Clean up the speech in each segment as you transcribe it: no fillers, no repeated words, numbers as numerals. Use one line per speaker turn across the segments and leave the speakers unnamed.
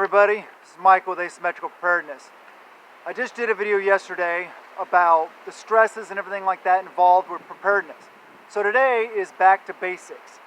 everybody, this is Michael with Asymmetrical Preparedness. I just did a video yesterday about the stresses and everything like that involved with preparedness. So today is back to basics.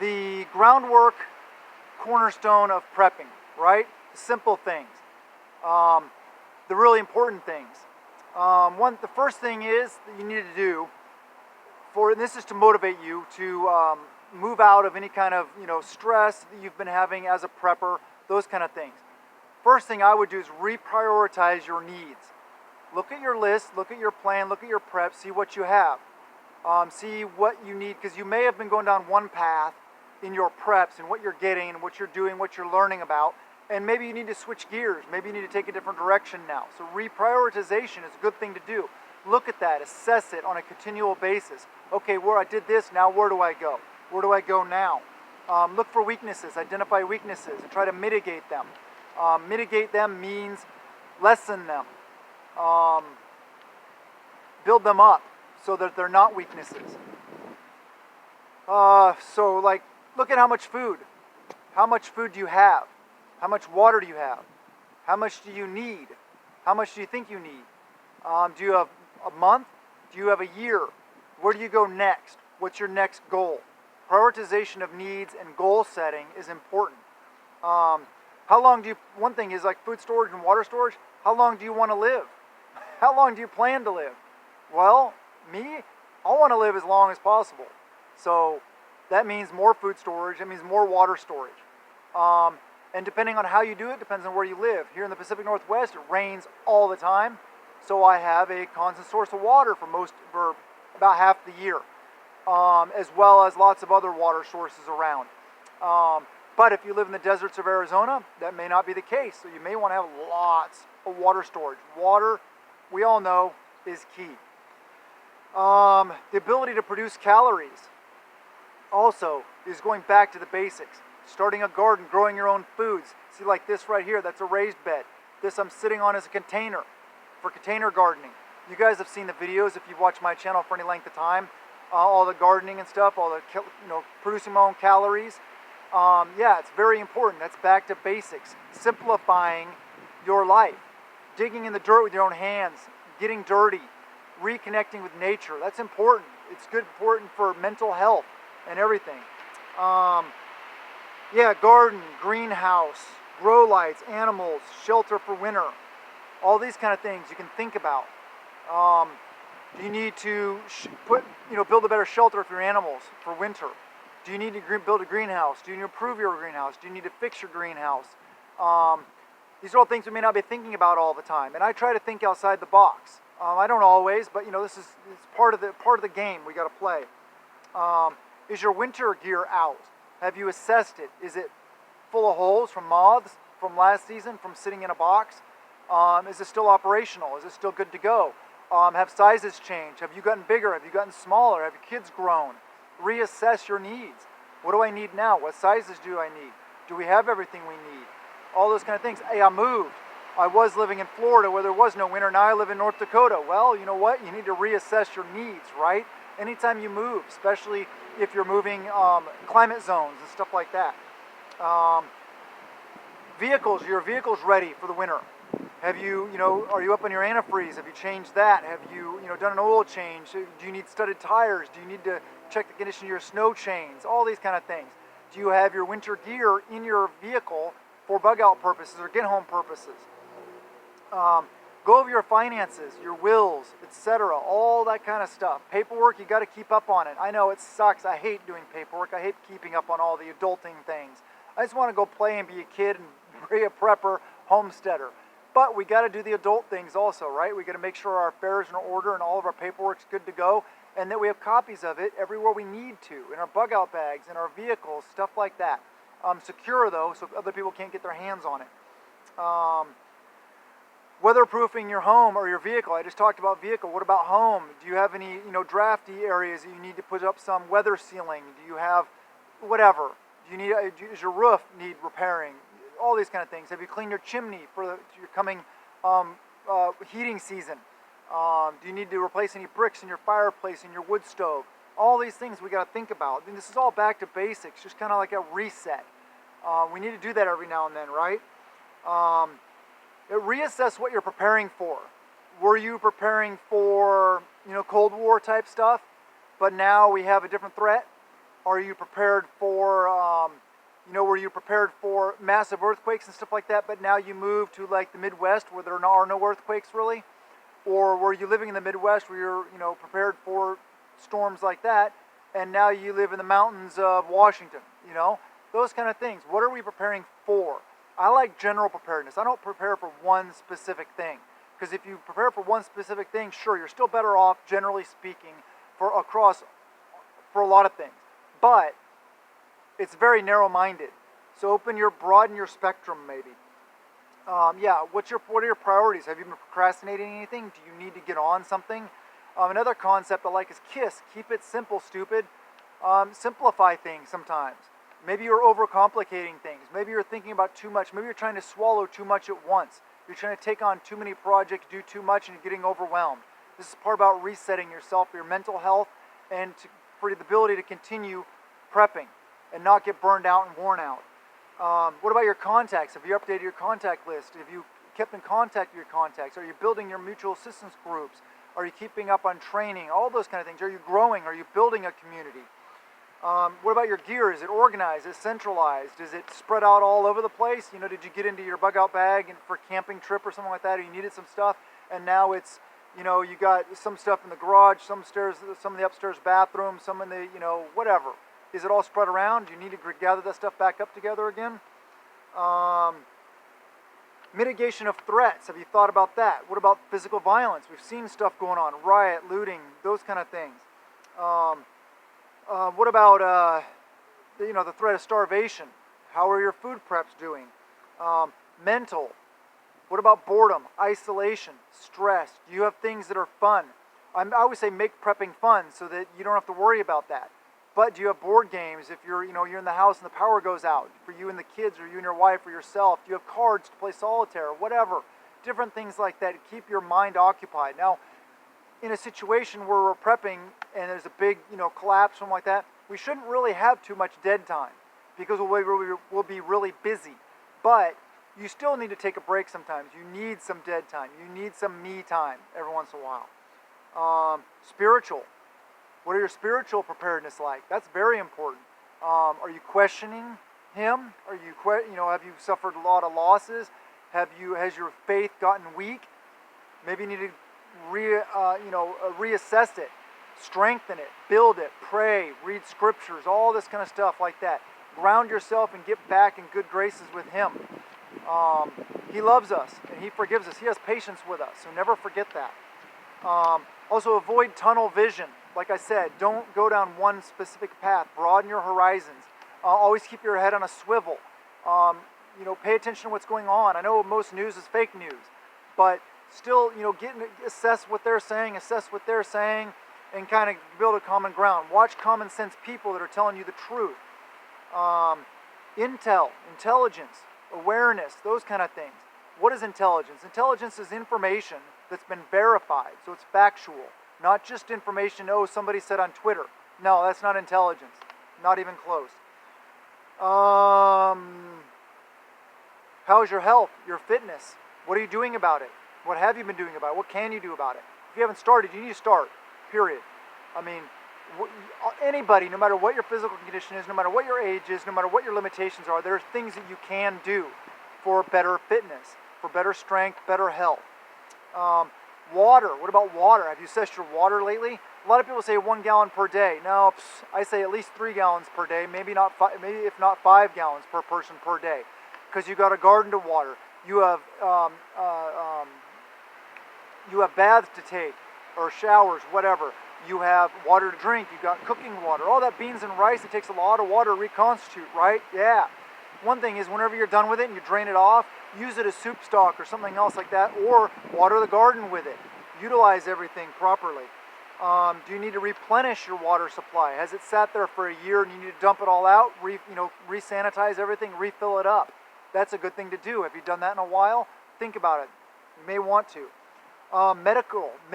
The groundwork, cornerstone of prepping, right? The simple things, the really important things. The first thing is that you need to do, and this is to motivate you to move out of any kind of stress that you've been having as a prepper, those kind of things. First thing I would do is reprioritize your needs. Look at your list, look at your plan, look at your prep, see what you have. See what you need, because you may have been going down one path in your preps and what you're getting and what you're doing, what you're learning about, and maybe you need to switch gears, maybe you need to take a different direction now. So reprioritization is a good thing to do. Look at that, assess it on a continual basis. Okay, where I did this, now where do I go? Where do I go now? Look for weaknesses, identify weaknesses, and try to mitigate them. Mitigate them means lessen them. Build them up so that they're not weaknesses. So like, look at how much food. How much food do you have? How much water do you have? How much do you need? How much do you think you need? Do you have a month? Do you have a year? Where do you go next? What's your next goal? Prioritization of needs and goal setting is important. One thing is like food storage and water storage, how long do you want to live? How long do you plan to live? Well, I want to live as long as possible. So that means more food storage, that means more water storage. And depending on how you do it, depends on where you live. Here in the Pacific Northwest, it rains all the time. So I have a constant source of water for about half the year. As well as lots of other water sources around. But if you live in the deserts of Arizona, that may not be the case. So you may want to have lots of water storage. Water, we all know, is key. The ability to produce calories also is going back to the basics. Starting a garden, growing your own foods. See, like this right here, that's a raised bed. This I'm sitting on is a container for container gardening. You guys have seen the videos if you've watched my channel for any length of time. All the gardening and stuff, all the producing my own calories. Yeah, it's very important. That's back to basics. Simplifying your life. Digging in the dirt with your own hands. Getting dirty. Reconnecting with nature. That's important. It's important for mental health and everything. Yeah, garden, greenhouse, grow lights, animals, shelter for winter. All these kind of things you can think about. Do you need to build a better shelter for your animals for winter? Do you need to build a greenhouse? Do you need to improve your greenhouse? Do you need to fix your greenhouse? These are all things we may not be thinking about all the time, and I try to think outside the box. I don't always, but it's part of the game we got to play. Is your winter gear out? Have you assessed it? Is it full of holes from moths from last season, from sitting in a box? Is it still operational? Is it still good to go? Have sizes changed? Have you gotten bigger? Have you gotten smaller? Have your kids grown? Reassess your needs. What do I need now? What sizes do I need? Do we have everything we need? All those kind of things. Hey, I moved. I was living in Florida where there was no winter. Now I live in North Dakota. Well, you know what? You need to reassess your needs, right? Anytime you move, especially if you're moving climate zones and stuff like that. Vehicles. Are your vehicles ready for the winter? Have you, are you up on your antifreeze? Have you changed that? Have you, done an oil change? Do you need studded tires? Do you need to check the condition of your snow chains? All these kind of things. Do you have your winter gear in your vehicle for bug out purposes or get home purposes? Go over your finances, your wills, etc. All that kind of stuff. Paperwork, you got to keep up on it. I know it sucks. I hate doing paperwork. I hate keeping up on all the adulting things. I just want to go play and be a kid and be a prepper, homesteader. But we got to do the adult things also, right? We got to make sure our affairs are in order and all of our paperwork's good to go, and that we have copies of it everywhere we need to, in our bug out bags, in our vehicles, stuff like that. Secure though, so other people can't get their hands on it. Weatherproofing your home or your vehicle. I just talked about vehicle. What about home? Do you have any, drafty areas that you need to put up some weather sealing? Do you have whatever? Does your roof need repairing? All these kind of things. Have you cleaned your chimney for your coming heating season? Do you need to replace any bricks in your fireplace, in your wood stove? All these things we got to think about. And this is all back to basics, just kind of like a reset. We need to do that every now and then, right? Reassess what you're preparing for. Were you preparing for, Cold War type stuff, but now we have a different threat? Are you prepared for, were you prepared for massive earthquakes and stuff like that, but now you move to like the Midwest where there are no earthquakes really? Or were you living in the Midwest where you're, prepared for storms like that, and now you live in the mountains of Washington, Those kind of things. What are we preparing for? I like general preparedness. I don't prepare for one specific thing. Because if you prepare for one specific thing, sure, you're still better off, generally speaking, for a lot of things. But it's very narrow-minded. So broaden your spectrum, maybe. What are your priorities? Have you been procrastinating anything? Do you need to get on something? Another concept I like is KISS. Keep it simple, stupid. Simplify things sometimes. Maybe you're overcomplicating things. Maybe you're thinking about too much. Maybe you're trying to swallow too much at once. You're trying to take on too many projects, do too much, and you're getting overwhelmed. This is part about resetting yourself for your mental health and for the ability to continue prepping and not get burned out and worn out. What about your contacts? Have you updated your contact list? Have you kept in contact with your contacts? Are you building your mutual assistance groups? Are you keeping up on training? All those kind of things. Are you growing? Are you building a community? What about your gear? Is it organized? Is it centralized? Is it spread out all over the place? Did you get into your bug out bag and for a camping trip or something like that, or you needed some stuff, and now it's, you got some stuff in the garage, some in the upstairs bathroom, some in the, whatever. Is it all spread around? Do you need to gather that stuff back up together again? Mitigation of threats. Have you thought about that? What about physical violence? We've seen stuff going on, riot, looting, those kind of things. What about, the threat of starvation? How are your food preps doing? Mental. What about boredom, isolation, stress? Do you have things that are fun? I always say make prepping fun so that you don't have to worry about that. But do you have board games if you're in the house and the power goes out for you and the kids, or you and your wife or yourself? Do you have cards to play solitaire or whatever? Different things like that to keep your mind occupied. Now, in a situation where we're prepping and there's a big, collapse, something like that, we shouldn't really have too much dead time because we'll be really busy. But you still need to take a break sometimes. You need some dead time. You need some me time every once in a while. Spiritual. What are your spiritual preparedness like? That's very important. Are you questioning Him? Are you, have you suffered a lot of losses? Has your faith gotten weak? Maybe you need to reassess it, strengthen it, build it, pray, read scriptures, all this kind of stuff like that. Ground yourself and get back in good graces with Him. He loves us and He forgives us. He has patience with us, so never forget that. Also, avoid tunnel vision. Like I said, don't go down one specific path. Broaden your horizons. Always keep your head on a swivel. Pay attention to what's going on. I know most news is fake news, but still, assess what they're saying, and kind of build a common ground. Watch common sense people that are telling you the truth. Intelligence, awareness, those kind of things. What is intelligence? Intelligence is information that's been verified, so it's factual. Not just information, somebody said on Twitter. No, that's not intelligence. Not even close. How's your health, your fitness? What are you doing about it? What have you been doing about it? What can you do about it? If you haven't started, you need to start, period. I mean, anybody, no matter what your physical condition is, no matter what your age is, no matter what your limitations are, there are things that you can do for better fitness, for better strength, better health. Water. What about water? Have you assessed your water lately? A lot of people say 1 gallon per day. No, I say at least 3 gallons per day. Maybe if not 5 gallons per person per day, because you got a garden to water. You have baths to take, or showers, whatever. You have water to drink. You got cooking water. All that beans and rice. It takes a lot of water to reconstitute, right? Yeah. One thing is, whenever you're done with it and you drain it off, use it as soup stock or something else like that, or water the garden with it. Utilize everything properly. Do you need to replenish your water supply? Has it sat there for a year and you need to dump it all out, re-sanitize everything, refill it up? That's a good thing to do. Have you done that in a while? Think about it. You may want to.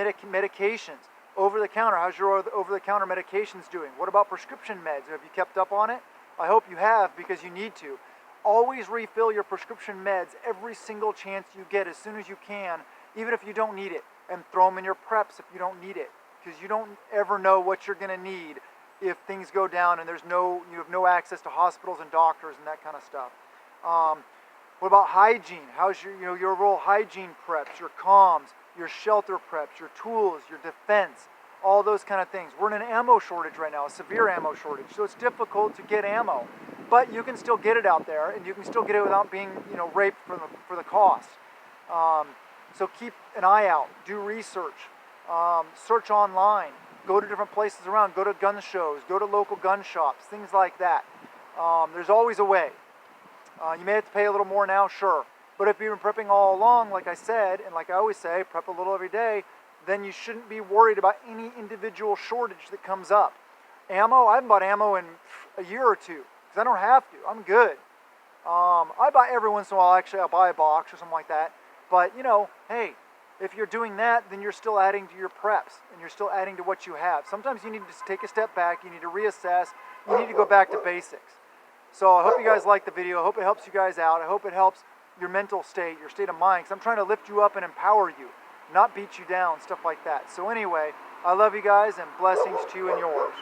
Medications. Over-the-counter. How's your over-the-counter medications doing? What about prescription meds? Have you kept up on it? I hope you have, because you need to. Always refill your prescription meds every single chance you get, as soon as you can, even if you don't need it, and throw them in your preps if you don't need it, because you don't ever know what you're going to need if things go down and you have no access to hospitals and doctors and that kind of stuff. What about hygiene? How's your overall hygiene preps, your comms, your shelter preps, your tools, your defense, all those kind of things. We're in an ammo shortage right now, a severe ammo shortage, so it's difficult to get ammo. But you can still get it out there, and you can still get it without being, raped for the cost. So keep an eye out, do research, search online, go to different places around, go to gun shows, go to local gun shops, things like that. There's always a way. You may have to pay a little more now, sure. But if you've been prepping all along, like I said, and like I always say, prep a little every day, then you shouldn't be worried about any individual shortage that comes up. Ammo, I haven't bought ammo in a year or two, because I don't have to. I'm good. I buy every once in a while, actually, I'll buy a box or something like that. But, hey, if you're doing that, then you're still adding to your preps, and you're still adding to what you have. Sometimes you need to take a step back, you need to reassess, you need to go back to basics. So I hope you guys like the video. I hope it helps you guys out. I hope it helps your mental state, your state of mind, because I'm trying to lift you up and empower you, not beat you down, stuff like that. So anyway, I love you guys, and blessings to you and yours.